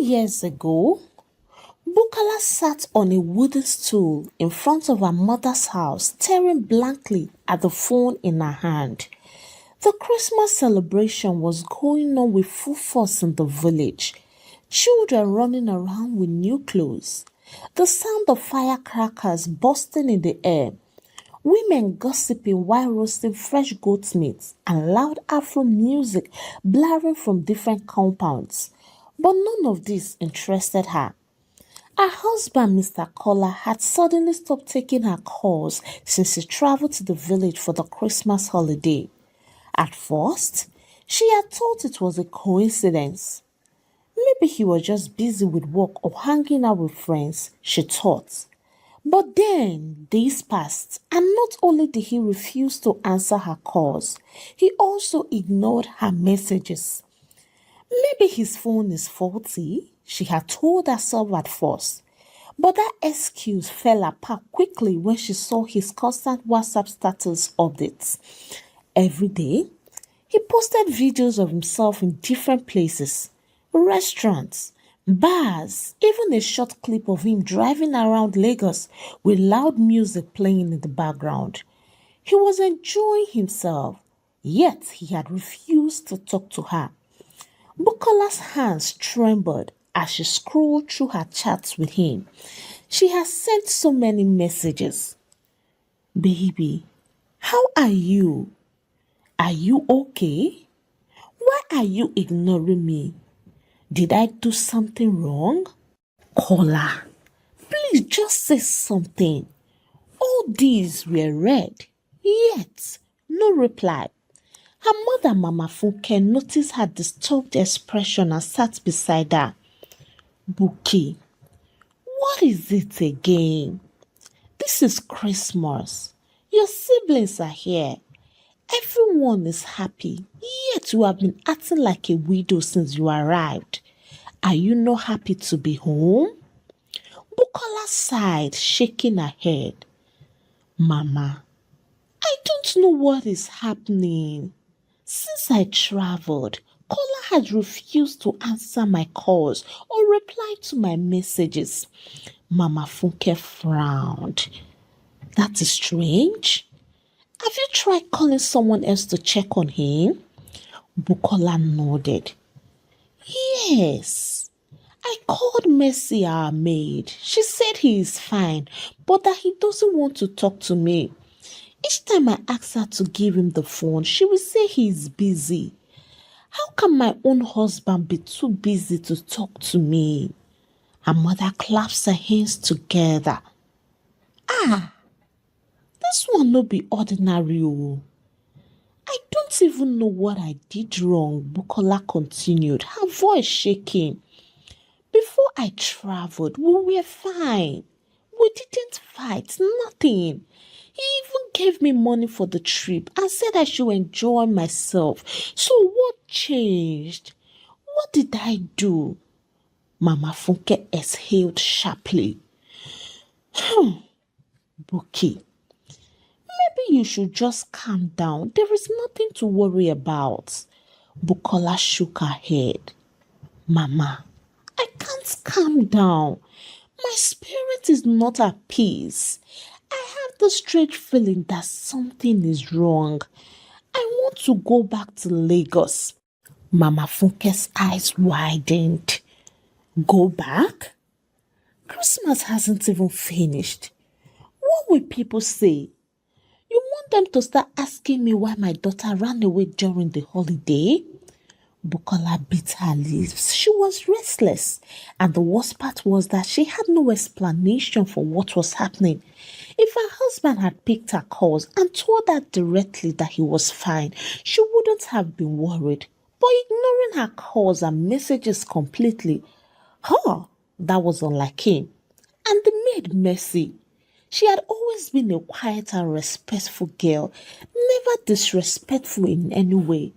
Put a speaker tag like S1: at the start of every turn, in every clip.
S1: Years ago, Bukola sat on a wooden stool in front of her mother's house, staring blankly at the phone in her hand. The Christmas celebration was going on with full force in the village. Children running around with new clothes. The sound of firecrackers bursting in the air. Women gossiping while roasting fresh goat's meat and loud Afro music blaring from different compounds. But none of this interested her. Her husband, Mr. Kola, had suddenly stopped taking her calls since he traveled to the village for the Christmas holiday. At first, she had thought it was a coincidence. Maybe he was just busy with work or hanging out with friends, she thought. But then days passed, and not only did he refuse to answer her calls, he also ignored her messages. Maybe his phone is faulty, she had told herself at first. But that excuse fell apart quickly when she saw his constant WhatsApp status updates. Every day, he posted videos of himself in different places, restaurants, bars, even a short clip of him driving around Lagos with loud music playing in the background. He was enjoying himself, yet he had refused to talk to her. Bukola's hands trembled as she scrolled through her chats with him. She had sent so many messages. Baby, how are you? Are you okay? Why are you ignoring me? Did I do something wrong? Kola, please just say something. All these were read, yet no reply. Her mother, Mama Funke, noticed her disturbed expression and sat beside her. Buki, what is it again? This is Christmas. Your siblings are here. Everyone is happy, yet you have been acting like a widow since you arrived. Are you not happy to be home? Bukola sighed, shaking her head. Mama, I don't know what is happening. Since I traveled, Kola has refused to answer my calls or reply to my messages. Mama Funke frowned. That is strange. Have you tried calling someone else to check on him? Bukola nodded. Yes. I called Mercy, our maid. She said he is fine, but that he doesn't want to talk to me. Each time I ask her to give him the phone, she will say he is busy. How can my own husband be too busy to talk to me? Her mother claps her hands together. This one no be ordinary. I don't even know what I did wrong, Bukola continued, her voice shaking. Before I traveled, we were fine. We didn't fight, nothing. He even gave me money for the trip and said I should enjoy myself. So what changed? What did I do? Mama Funke exhaled sharply. Buki, maybe you should just calm down. There is nothing to worry about. Bukola shook her head. Mama, I can't calm down. My spirit is not at peace. I have the strange feeling that something is wrong. I want to go back to Lagos. Mama Funke's eyes widened. Go back? Christmas hasn't even finished. What will people say? You want them to start asking me why my daughter ran away during the holiday? Bukola bit her lips. She was restless, and the worst part was that she had no explanation for what was happening. If her husband had picked her calls and told her directly that he was fine, she wouldn't have been worried. But ignoring her calls and messages completely, that was unlike him. And the maid Mercy, she had always been a quiet and respectful girl, never disrespectful in any way.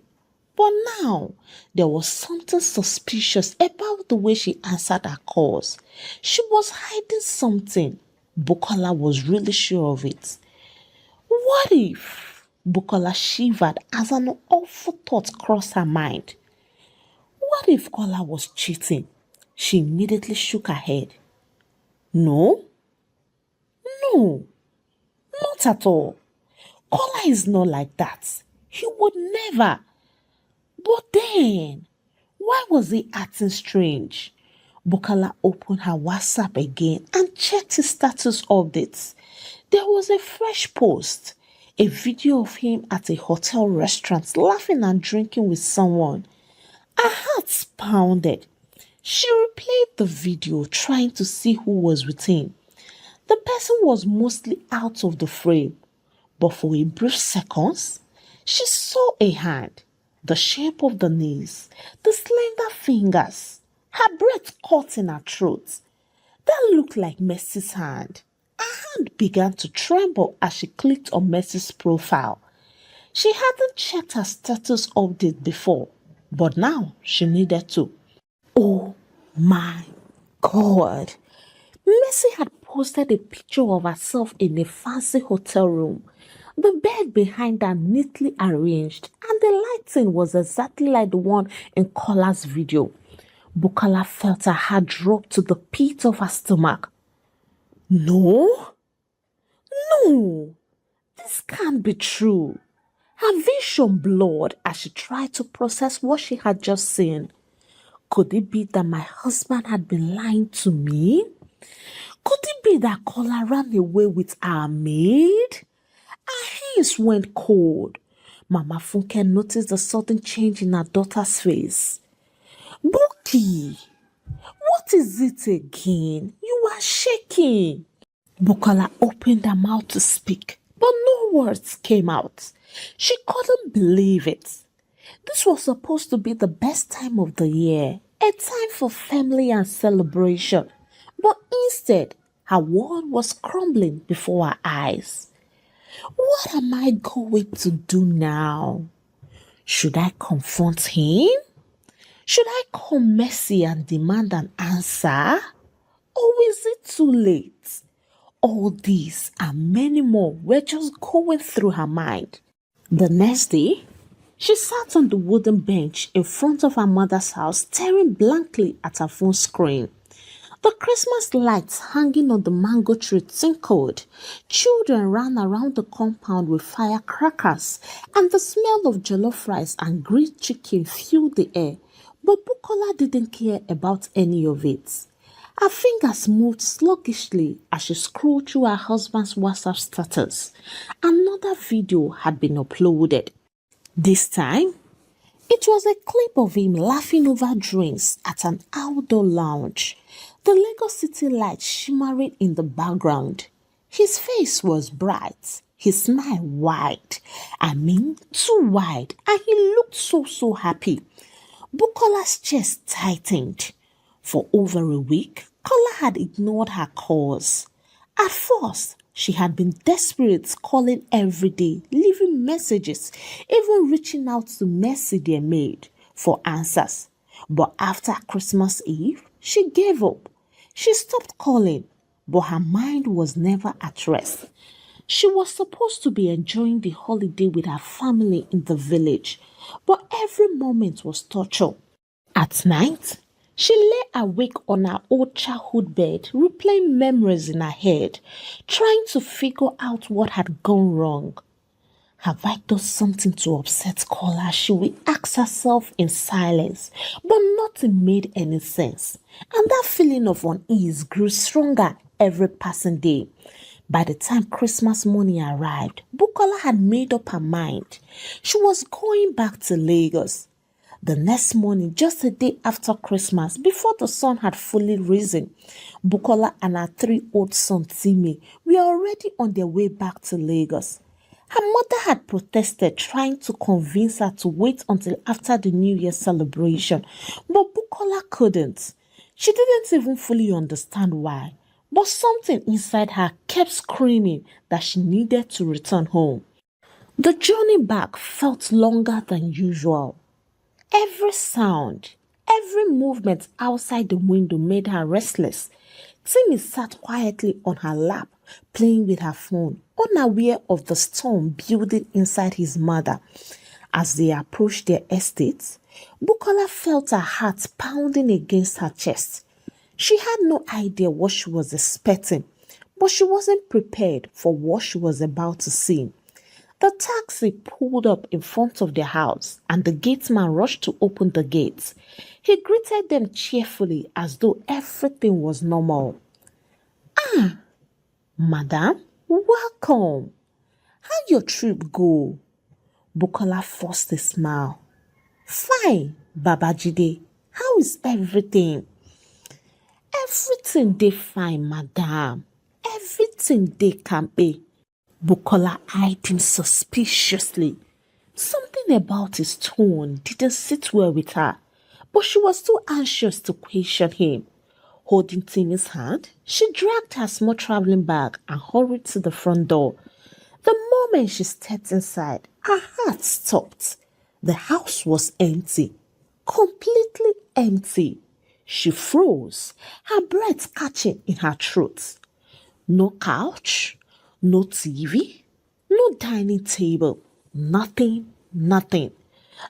S1: But now, there was something suspicious about the way she answered her calls. She was hiding something. Bukola was really sure of it. What if? Bukola shivered as an awful thought crossed her mind. What if Kola was cheating? She immediately shook her head. No, no, not at all. Kola is not like that. He would never. But then, why was he acting strange? Bukola opened her WhatsApp again and checked his status updates. There was a fresh post, a video of him at a hotel restaurant laughing and drinking with someone. Her heart pounded. She replayed the video, trying to see who was with him. The person was mostly out of the frame, but for a brief seconds, she saw a hand, the shape of the knees, the slender fingers, her breath caught in her throat. That looked like Mercy's hand. Her hand began to tremble as she clicked on Mercy's profile. She hadn't checked her status update before, but now she needed to. Oh my God! Mercy had posted a picture of herself in a fancy hotel room. The bed behind her neatly arranged, and the lighting was exactly like the one in Kola's video. Bukola felt her heart drop to the pit of her stomach. No, no, this can't be true. Her vision blurred as she tried to process what she had just seen. Could it be that my husband had been lying to me? Could it be that Kola ran away with our maid? Her hands went cold. Mama Funke noticed the sudden change in her daughter's face. Buki, what is it again? You are shaking. Bukola opened her mouth to speak, but no words came out. She couldn't believe it. This was supposed to be the best time of the year, a time for family and celebration. But instead, her world was crumbling before her eyes. What am I going to do now? Should I confront him? Should I call Mercy and demand an answer? Or is it too late? All these and many more were just going through her mind. The next day, she sat on the wooden bench in front of her mother's house, staring blankly at her phone screen. The Christmas lights hanging on the mango tree tinkled. Children ran around the compound with firecrackers, and the smell of jollof rice and grilled chicken filled the air. But Bukola didn't care about any of it. Her fingers moved sluggishly as she scrolled through her husband's WhatsApp status. Another video had been uploaded. This time, it was a clip of him laughing over drinks at an outdoor lounge. The Lagos City lights shimmering in the background. His face was bright, his smile wide. I mean, too wide, and he looked so happy. Bukola's chest tightened. For over a week, Kola had ignored her calls. At first, she had been desperate, calling every day, leaving messages, even reaching out to Mercy, their maid, for answers. But after Christmas Eve, she gave up. She stopped calling, but her mind was never at rest. She was supposed to be enjoying the holiday with her family in the village, but every moment was torture. At night, she lay awake on her old childhood bed, replaying memories in her head, trying to figure out what had gone wrong. Have I done something to upset Kola? She would ask herself in silence, but nothing made any sense. And that feeling of unease grew stronger every passing day. By the time Christmas morning arrived, Bukola had made up her mind. She was going back to Lagos. The next morning, just a day after Christmas, before the sun had fully risen, Bukola and her 3-year-old son Timmy were already on their way back to Lagos. Her mother had protested, trying to convince her to wait until after the New Year celebration, but Bukola couldn't. She didn't even fully understand why, but something inside her kept screaming that she needed to return home. The journey back felt longer than usual. Every sound, every movement outside the window made her restless. Timmy sat quietly on her lap, playing with her phone, unaware of the storm building inside his mother. As they approached their estate, Bukola felt her heart pounding against her chest. She had no idea what she was expecting, but she wasn't prepared for what she was about to see. The taxi pulled up in front of their house and the gateman rushed to open the gates. He greeted them cheerfully as though everything was normal. Madam, welcome. How'd your trip go? Bukola forced a smile. Fine, Babajide. How is everything? Everything dey fine, madam. Everything dey kampe. Bukola eyed him suspiciously. Something about his tone didn't sit well with her, but she was too anxious to question him. Holding Timmy's hand, she dragged her small traveling bag and hurried to the front door. The moment she stepped inside, her heart stopped. The house was empty, completely empty. She froze, her breath catching in her throat. No couch, no TV, no dining table, nothing. The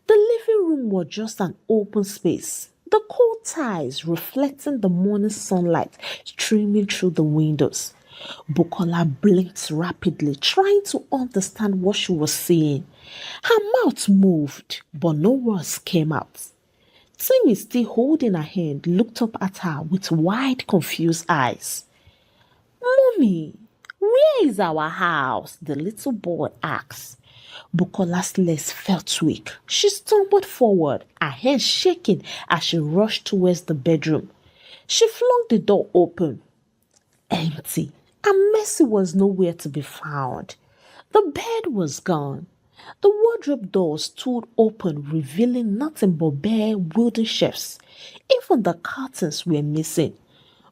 S1: living room was just an open space, the cold tiles reflecting the morning sunlight streaming through the windows. Bukola blinked rapidly, trying to understand what she was seeing. Her mouth moved, but no words came out. Timmy, still holding her hand, looked up at her with wide, confused eyes. Mommy, where is our house? The little boy asked. Bukola's legs felt weak. She stumbled forward, her hands shaking as she rushed towards the bedroom. She flung the door open. Empty, and Mercy was nowhere to be found. The bed was gone. The wardrobe door stood open, revealing nothing but bare wooden shelves. Even the curtains were missing.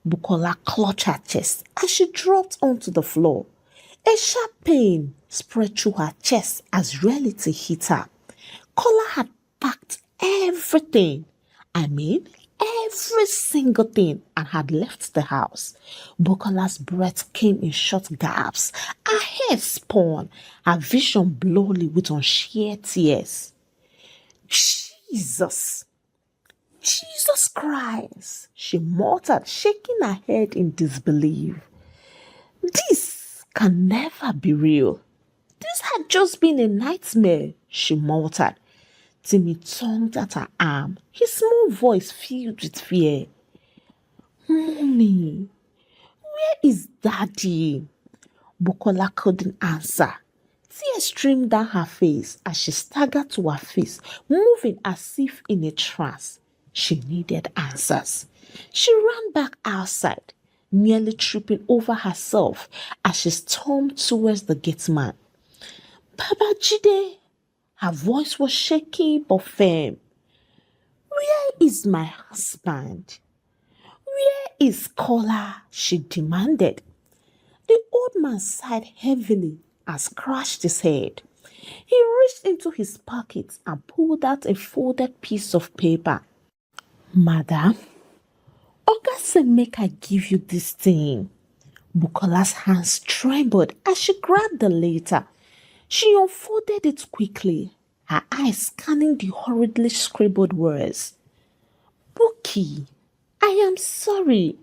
S1: Bukola clutched her chest as she dropped onto the floor. A sharp pain spread through her chest as reality hit her. Kola had packed everything. I mean, every single thing, and had left the house. Bukola's breath came in short gasps. Her head spun, her vision blurry with unshed tears. Jesus! Jesus Christ! She muttered, shaking her head in disbelief. This can never be real. This had just been a nightmare, she muttered. Timmy tugged at her arm, his small voice filled with fear. Mommy, where is Daddy? Bukola couldn't answer. Tears streamed down her face as she staggered to her feet, moving as if in a trance. She needed answers. She ran back outside, nearly tripping over herself as she stormed towards the gateman. Babajide! Her voice was shaky but firm. Where is my husband? Where is Kola? She demanded. The old man sighed heavily and scratched his head. He reached into his pocket and pulled out a folded piece of paper. Madam, Oga said make I give you this thing. Bukola's hands trembled as she grabbed the letter. She unfolded it quickly, her eyes scanning the hurriedly scribbled words. Buki, I am sorry.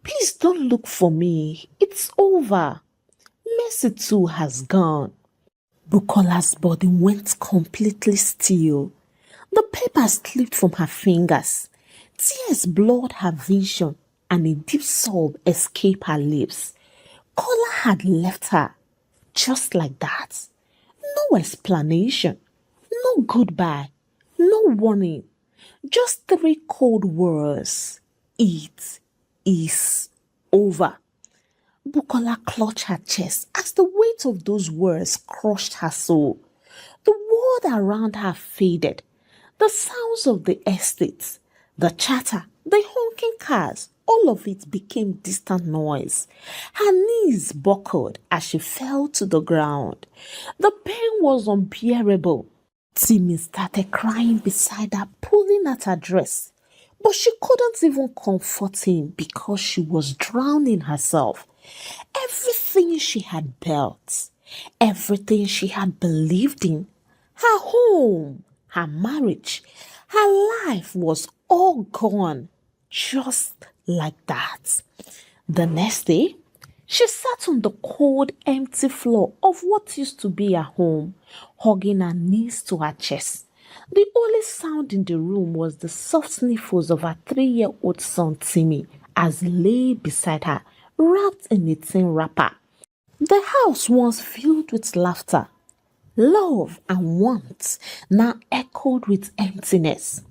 S1: Please don't look for me. It's over. Mercy too has gone. Bukola's body went completely still. The paper slipped from her fingers. Tears blurred her vision and a deep sob escaped her lips. Kola had left her, just like that. No explanation, no goodbye, no warning. Just 3 cold words. It is over. Bukola clutched her chest as the weight of those words crushed her soul. The world around her faded. The sounds of the estate, the chatter, the honking cars, all of it became distant noise. Her knees buckled as she fell to the ground. The pain was unbearable. Timmy started crying beside her, pulling at her dress. But she couldn't even comfort him because she was drowning herself. Everything she had built, everything she had believed in, her home, her marriage, Her life was all gone, just like that. The next day, she sat on the cold, empty floor of what used to be her home, hugging her knees to her chest. The only sound in the room was the soft sniffles of her 3-year-old son Timmy as he lay beside her, wrapped in a thin wrapper. The house once filled with laughter, love, and warmth now echoed with emptiness.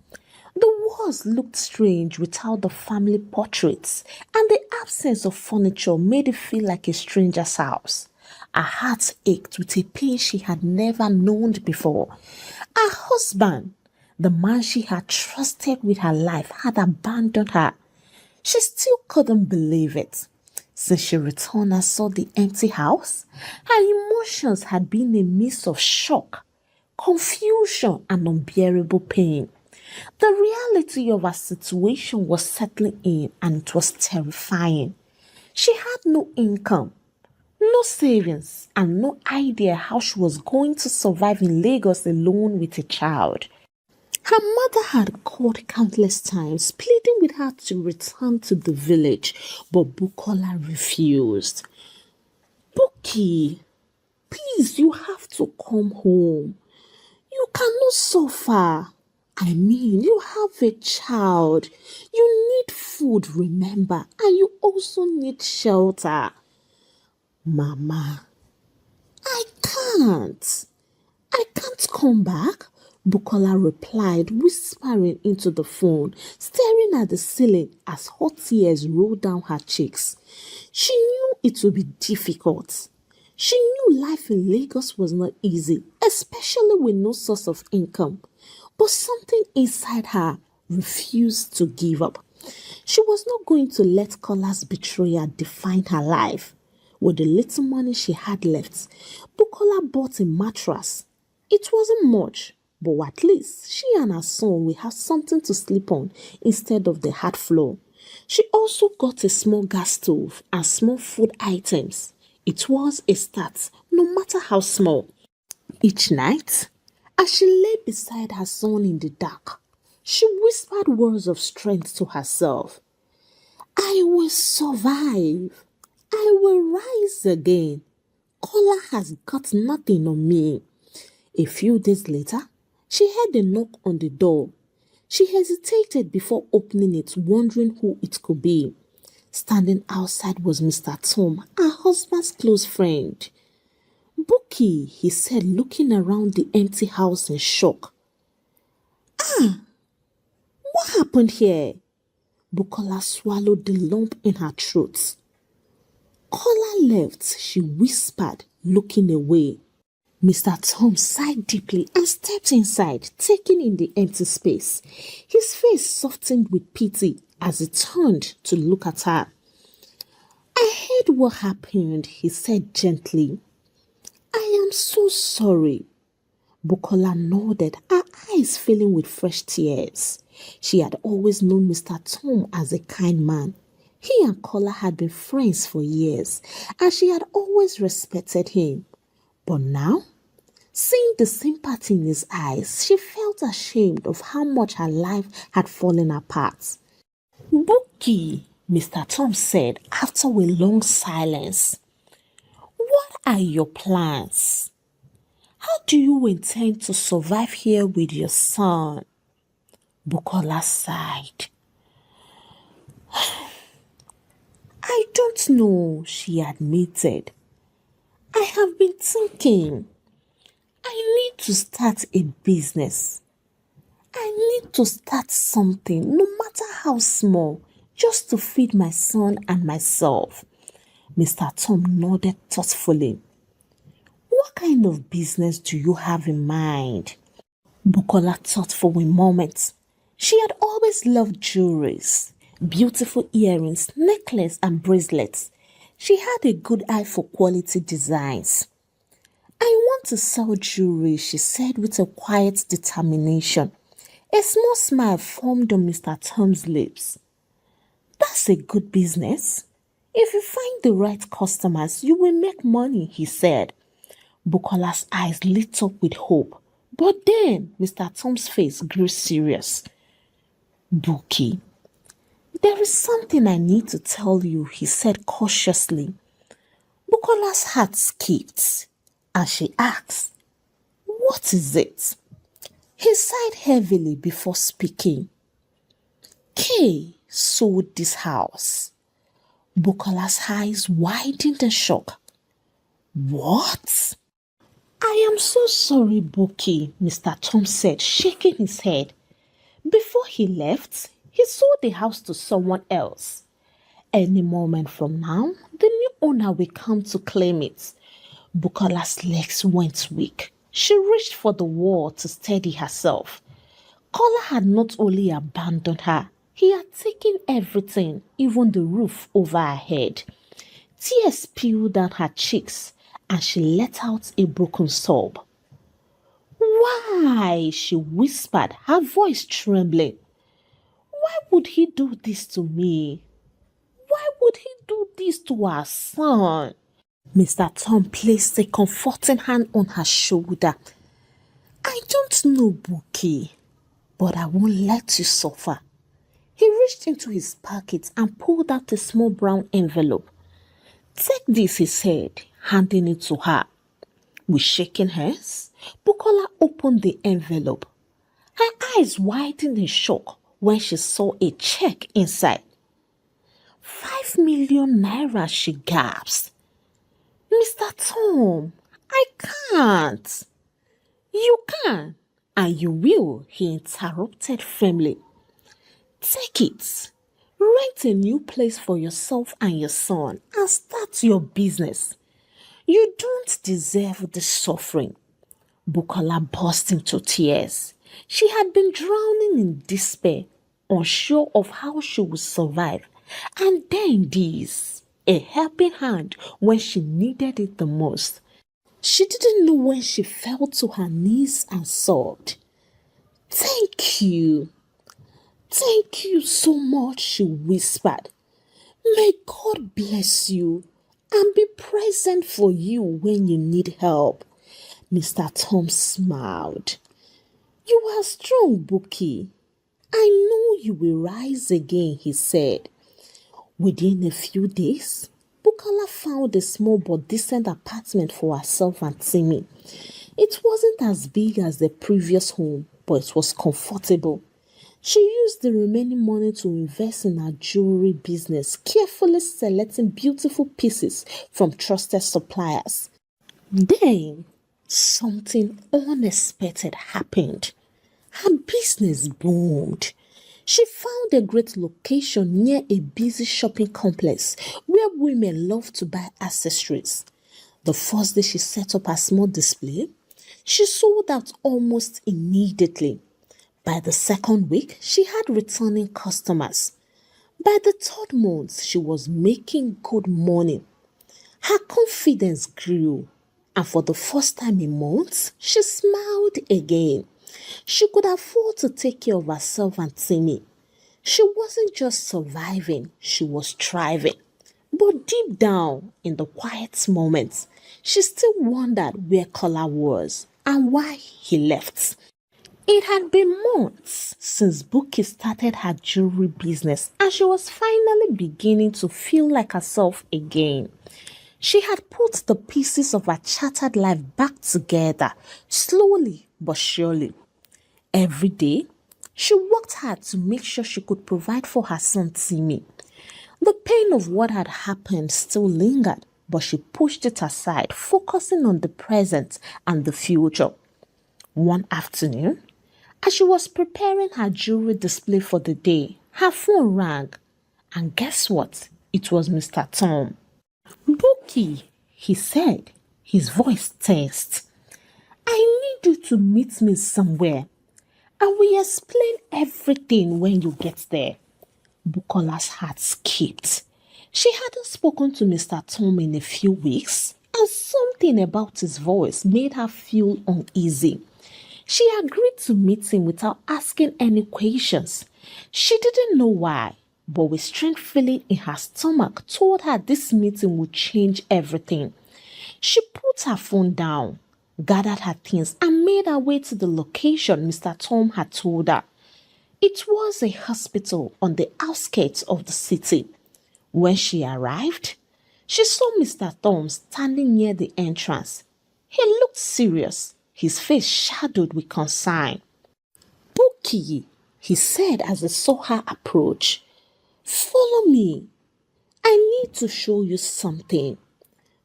S1: The walls looked strange without the family portraits, and the absence of furniture made it feel like a stranger's house. Her heart ached with a pain she had never known before. Her husband, the man she had trusted with her life, had abandoned her. She still couldn't believe it. Since she returned and saw the empty house, her emotions had been a mix of shock, confusion, and unbearable pain. The reality of her situation was settling in, and it was terrifying. She had no income, no savings, and no idea how she was going to survive in Lagos alone with a child. Her mother had called countless times, pleading with her to return to the village, but Bukola refused. Buki, please, you have to come home. You cannot suffer. I mean, you have a child. You need food, remember, and you also need shelter. Mama, I can't. I can't come back, Bukola replied, whispering into the phone, staring at the ceiling as hot tears rolled down her cheeks. She knew it would be difficult. She knew life in Lagos was not easy, especially with no source of income. But something inside her refused to give up. She was not going to let Kola's betrayal define her life. With the little money she had left, Bukola bought a mattress. It wasn't much, but at least she and her son will have something to sleep on instead of the hard floor. She also got a small gas stove and small food items. It was a start, no matter how small. Each night, as she lay beside her son in the dark, she whispered words of strength to herself. I will survive. I will rise again. Kola has got nothing on me. A few days later, she heard a knock on the door. She hesitated before opening it, wondering who it could be. Standing outside was Mr. Tom, her husband's close friend. Buki, he said, looking around the empty house in shock. What happened here? Bukola swallowed the lump in her throat. Kola left, she whispered, looking away. Mr. Tom sighed deeply and stepped inside, taking in the empty space. His face softened with pity as he turned to look at her. I heard what happened, he said gently. I am so sorry. Bukola nodded, her eyes filling with fresh tears. She had always known Mr. Tom as a kind man. He and Kola had been friends for years, and she had always respected him. But now, seeing the sympathy in his eyes, she felt ashamed of how much her life had fallen apart. Buki, Mr. Tom said after a long silence, what are your plans? How do you intend to survive here with your son? Bukola sighed. I don't know, she admitted. I have been thinking. I need to start a business. I need to start something, no matter how small, just to feed my son and myself. Mr. Tom nodded thoughtfully. What kind of business do you have in mind? Bukola thought for a moment. She had always loved jewelries, beautiful earrings, necklaces, and bracelets. She had a good eye for quality designs. I want to sell jewelry, she said with a quiet determination. A small smile formed on Mr. Tom's lips. That's a good business. If you find the right customers, you will make money, he said. Bukola's eyes lit up with hope. But then Mr. Tom's face grew serious. Bookie, there is something I need to tell you, he said cautiously. Bukola's heart skipped, and she asked, what is it? He sighed heavily before speaking. Kay sold this house. Bukola's eyes widened in shock. What? I am so sorry, Buki, Mr. Tom said, shaking his head. Before he left, he sold the house to someone else. Any moment from now, the new owner will come to claim it. Bukola's legs went weak. She reached for the wall to steady herself. Kola had not only abandoned her, he had taken everything, even the roof over her head. Tears spilled down her cheeks, and she let out a broken sob. Why? She whispered, her voice trembling. Why would he do this to me? Why would he do this to our son? Mr. Tom placed a comforting hand on her shoulder. I don't know, Bookie, but I won't let you suffer. He reached into his pocket and pulled out a small brown envelope. Take this, he said, handing it to her. With shaking hands, Bukola opened the envelope. Her eyes widened in shock when she saw a check inside. 5 million naira, she gasped. Mr. Tom, I can't. You can, and you will, he interrupted firmly. Take it. Rent a new place for yourself and your son and start your business. You don't deserve this suffering. Bukola burst into tears. She had been drowning in despair, unsure of how she would survive. And then this, a helping hand when she needed it the most. She didn't know when she fell to her knees and sobbed. Thank you. Thank you so much, she whispered. May God bless you and be present for you when you need help. Mr. Tom smiled. You are strong, Bookie. I know you will rise again, he said. Within a few days, Bukola found a small but decent apartment for herself and Timmy. It wasn't as big as the previous home, but it was comfortable. She used the remaining money to invest in her jewelry business, carefully selecting beautiful pieces from trusted suppliers. Then, something unexpected happened. Her business boomed. She found a great location near a busy shopping complex where women love to buy accessories. The first day she set up a small display, she sold out almost immediately. By the second week, she had returning customers. By the third month, she was making good money. Her confidence grew, and for the first time in months, she smiled again. She could afford to take care of herself and Timmy. She wasn't just surviving, she was thriving. But deep down, in the quiet moments, she still wondered where Kola was and why he left. It had been months since Buki started her jewelry business and she was finally beginning to feel like herself again. She had put the pieces of her shattered life back together, slowly but surely. Every day, she worked hard to make sure she could provide for her son Timmy. The pain of what had happened still lingered, but she pushed it aside, focusing on the present and the future. One afternoon, as she was preparing her jewelry display for the day, her phone rang. And guess what? It was Mr. Tom. Bookie, he said, his voice tensed. I need you to meet me somewhere. I will explain everything when you get there. Bukola's heart skipped. She hadn't spoken to Mr. Tom in a few weeks, and something about his voice made her feel uneasy. She agreed to meet him without asking any questions. She didn't know why, but with strange feeling in her stomach told her this meeting would change everything. She put her phone down. gathered her things, and made her way to the location Mr. Tom had told her. It was a hospital on the outskirts of the city. When she arrived, she saw Mr. Tom standing near the entrance. He looked serious, his face shadowed with concern. "Bookie," he said as he saw her approach, "follow me. I need to show you something."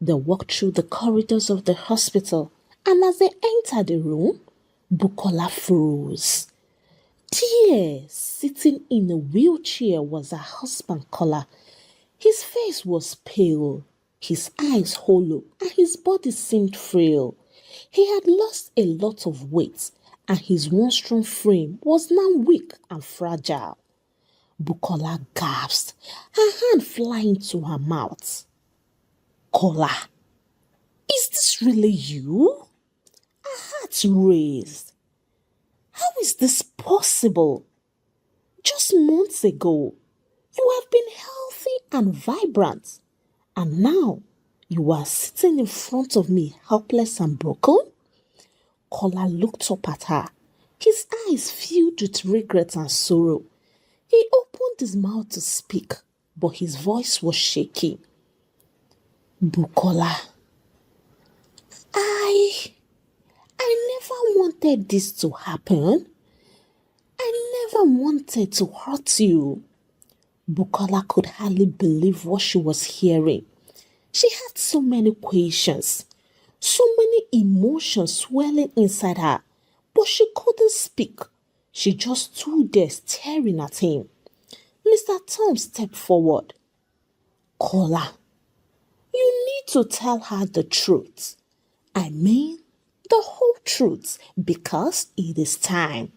S1: They walked through the corridors of the hospital, and as they entered the room, Bukola froze. There, sitting in a wheelchair, was her husband Kola. His face was pale, his eyes hollow, and his body seemed frail. He had lost a lot of weight, and his once strong frame was now weak and fragile. Bukola gasped, her hand flying to her mouth. "Kola, is this really you?" Her heart raised. "How is this possible? Just months ago, you have been healthy and vibrant, and now you are sitting in front of me helpless and broken?" Kola looked up at her, his eyes filled with regret and sorrow. He opened his mouth to speak, but his voice was shaky. "Bukola, I never wanted this to happen. I never wanted to hurt you." Bukola could hardly believe what she was hearing. She had so many questions, so many emotions swelling inside her, but she couldn't speak. She just stood there staring at him. Mr. Tom stepped forward. "Kola, you need to tell her the truth. I mean, the whole truth, because it is time."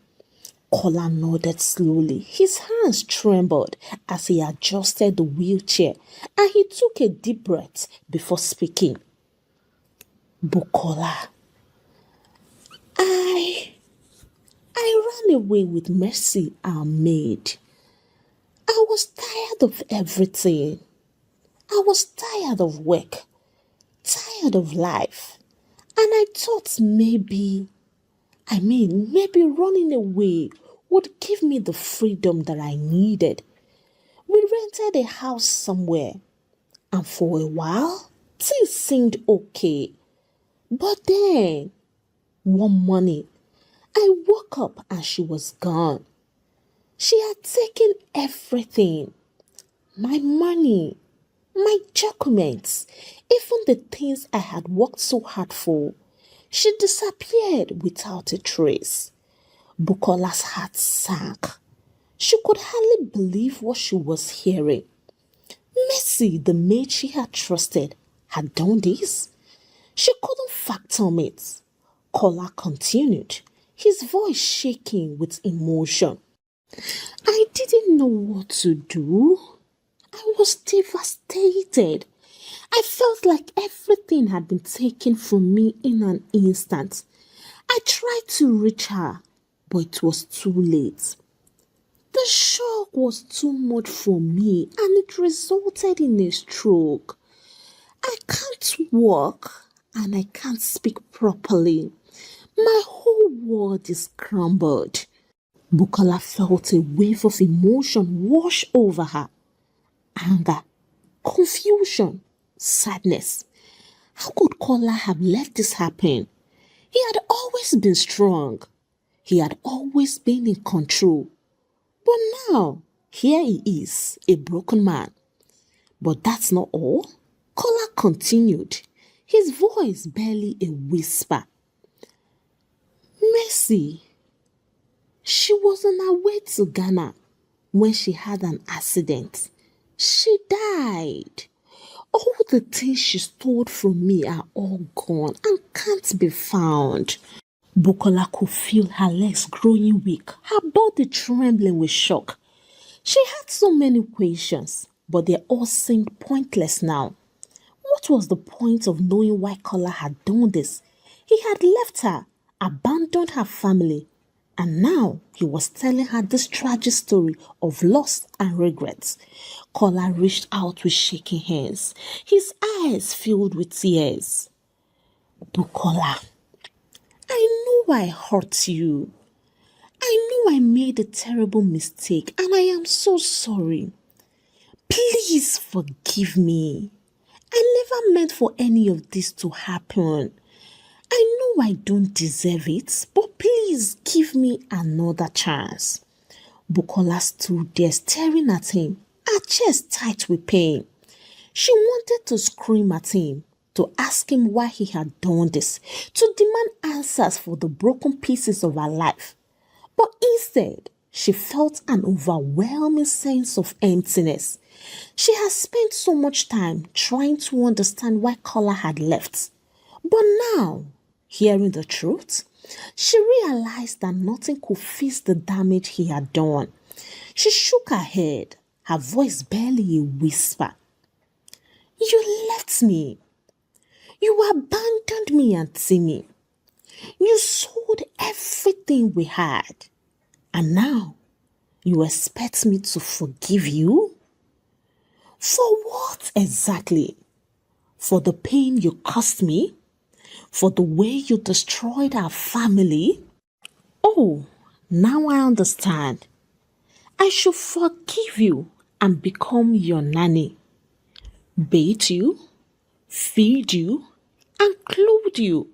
S1: Kola nodded slowly. His hands trembled as he adjusted the wheelchair, and he took a deep breath before speaking. "Bukola, I ran away with Mercy, our maid. I was tired of everything. I was tired of work, tired of life, and I thought maybe running away would give me the freedom that I needed. We rented a house somewhere, and for a while, things seemed okay. But then, one morning, I woke up and she was gone. She had taken everything. My money, my documents, even the things I had worked so hard for. She disappeared without a trace." Bukola's heart sank. She could hardly believe what she was hearing. Mercy, the maid she had trusted, had done this? She couldn't fathom it. Kola continued, his voice shaking with emotion. "I didn't know what to do. I was devastated. I felt like everything had been taken from me in an instant. I tried to reach her, but it was too late. The shock was too much for me, and it resulted in a stroke. I can't walk and I can't speak properly. My whole world is crumbled." Bukola felt a wave of emotion wash over her. Anger, confusion, sadness. How could Kola have let this happen? He had always been strong. He had always been in control. But now, here he is, a broken man. But that's not all. Kola continued, his voice barely a whisper. "Mercy, she was on her way to Ghana when she had an accident. She died. All the things she stole from me are all gone and can't be found." Bukola could feel her legs growing weak, her body trembling with shock. She had so many questions, but they all seemed pointless now. What was the point of knowing why Kola had done this? He had left her, abandoned her family, and now he was telling her this tragic story of loss and regrets. Kola reached out with shaking hands, his eyes filled with tears. "Bukola, I know I hurt you. I know I made a terrible mistake and I am so sorry. Please forgive me. I never meant for any of this to happen. I know I don't deserve it, but please give me another chance. Bukola stood there staring at him, her chest tight with pain. She wanted to scream at him, to ask him why he had done this, to demand answers for the broken pieces of her life. But instead, she felt an overwhelming sense of emptiness. She had spent so much time trying to understand why Kola had left. But now, hearing the truth, she realized that nothing could fix the damage he had done. She shook her head, her voice barely a whisper. You left me. You abandoned me and Timmy. You sold everything we had. And now, you expect me to forgive you? For what exactly? For the pain you caused me? For the way you destroyed our family? Oh, now I understand. I should forgive you and become your nanny. Bathe you, feed you, and clothe you,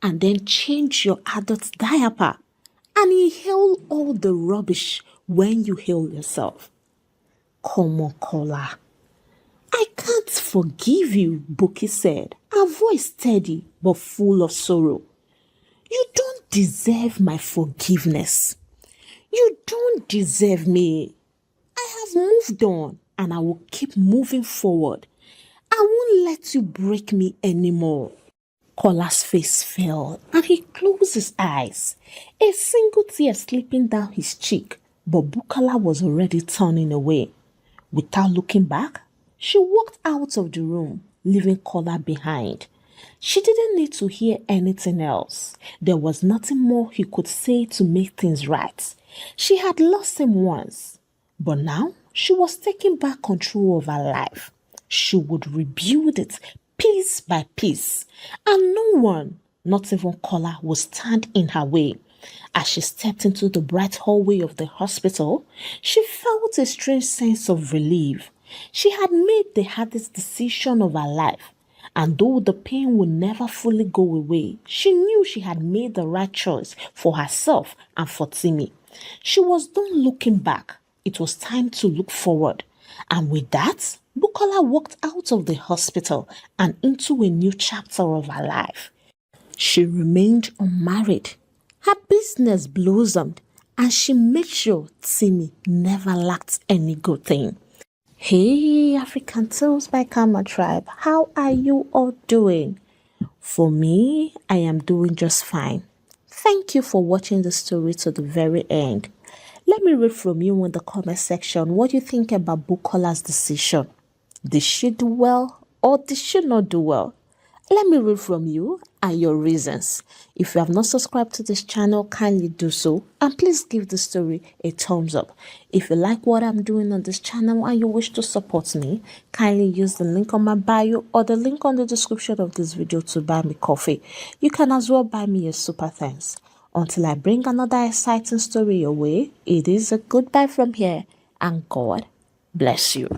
S1: and then change your adult diaper and inhale all the rubbish when you heal yourself. Come on, Kola. I can't forgive you, Buki said, her voice steady but full of sorrow. You don't deserve my forgiveness. You don't deserve me. I have moved on and I will keep moving forward. I won't let you break me anymore. Kola's face fell and he closed his eyes, a single tear slipping down his cheek, but Bukola was already turning away. Without looking back, she walked out of the room, leaving Kola behind. She didn't need to hear anything else. There was nothing more he could say to make things right. She had lost him once, but now she was taking back control of her life. She would rebuild it piece by piece, and no one, not even Kola, would stand in her way. As she stepped into the bright hallway of the hospital, she felt a strange sense of relief. She had made the hardest decision of her life, and though the pain would never fully go away, she knew she had made the right choice for herself and for Timmy. She was done looking back. It was time to look forward. And with that, Bukola walked out of the hospital and into a new chapter of her life. She remained unmarried. Her business blossomed, and she made sure Timmy never lacked any good thing. Hey, African Tales by Karma Tribe, how are you all doing? For me, I am doing just fine. Thank you for watching the story to the very end. Let me read from you in the comment section what you think about Bukola's decision. Did she do well or did she not do well? Let me read from you and your reasons. If you have not subscribed to this channel, kindly do so. And please give the story a thumbs up. If you like what I'm doing on this channel and you wish to support me, kindly use the link on my bio or the link on the description of this video to buy me coffee. You can as well buy me a super thanks. Until I bring another exciting story your way, it is a goodbye from here and God bless you.